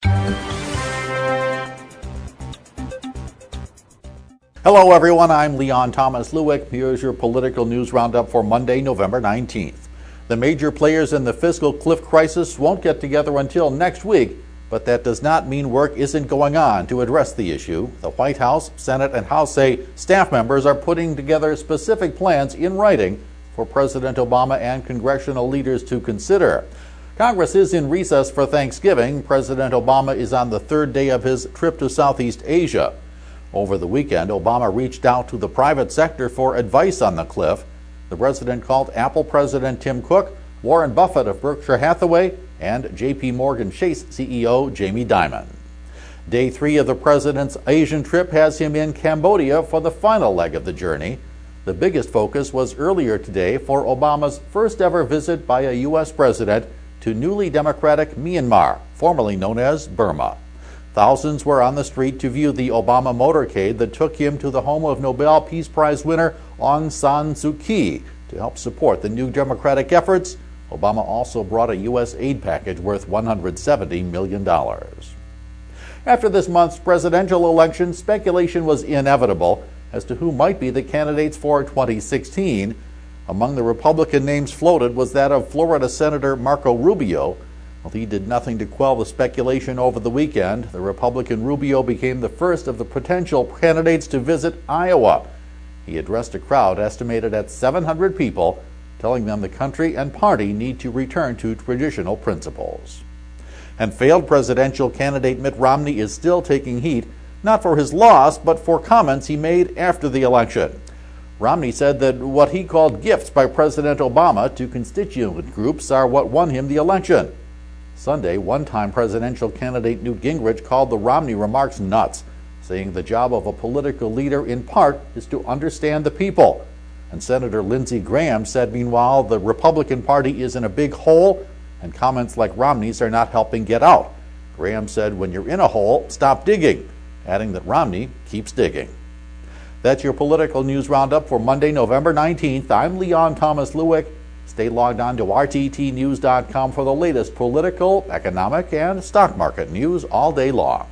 Hello everyone, I'm Leon Thomas Lewick. Here's your political news roundup for Monday, November 19th. The major players in the fiscal cliff crisis won't get together until next week, but that does not mean work isn't going on to address the issue. The White House, Senate, and House say staff members are putting together specific plans in writing for President Obama and congressional leaders to consider. Congress is in recess for Thanksgiving. President Obama is on the third day of his trip to Southeast Asia. Over the weekend, Obama reached out to the private sector for advice on the cliff. The president called Apple President Tim Cook, Warren Buffett of Berkshire Hathaway, and J.P. Morgan Chase CEO Jamie Dimon. Day 3 of the president's Asian trip has him in Cambodia for the final leg of the journey. The biggest focus was earlier today for Obama's first ever visit by a U.S. president to newly democratic Myanmar, formerly known as Burma. Thousands were on the street to view the Obama motorcade that took him to the home of Nobel Peace Prize winner Aung San Suu Kyi to help support the new democratic efforts. Obama also brought a U.S. aid package worth $170 million. After this month's presidential election, speculation was inevitable as to who might be the candidates for 2016. Among the Republican names floated was that of Florida Senator Marco Rubio. Well, he did nothing to quell the speculation over the weekend. The Republican Rubio became the first of the potential candidates to visit Iowa. He addressed a crowd estimated at 700 people, telling them the country and party need to return to traditional principles. And failed presidential candidate Mitt Romney is still taking heat, not for his loss, but for comments he made after the election. Romney said that what he called gifts by President Obama to constituent groups are what won him the election. Sunday, one-time presidential candidate Newt Gingrich called the Romney remarks nuts, saying the job of a political leader in part is to understand the people. And Senator Lindsey Graham said, meanwhile, the Republican Party is in a big hole and comments like Romney's are not helping get out. Graham said, when you're in a hole, stop digging, adding that Romney keeps digging. That's your political news roundup for Monday, November 19th. I'm Leon Thomas Lewick. Stay logged on to rttnews.com for the latest political, economic, and stock market news all day long.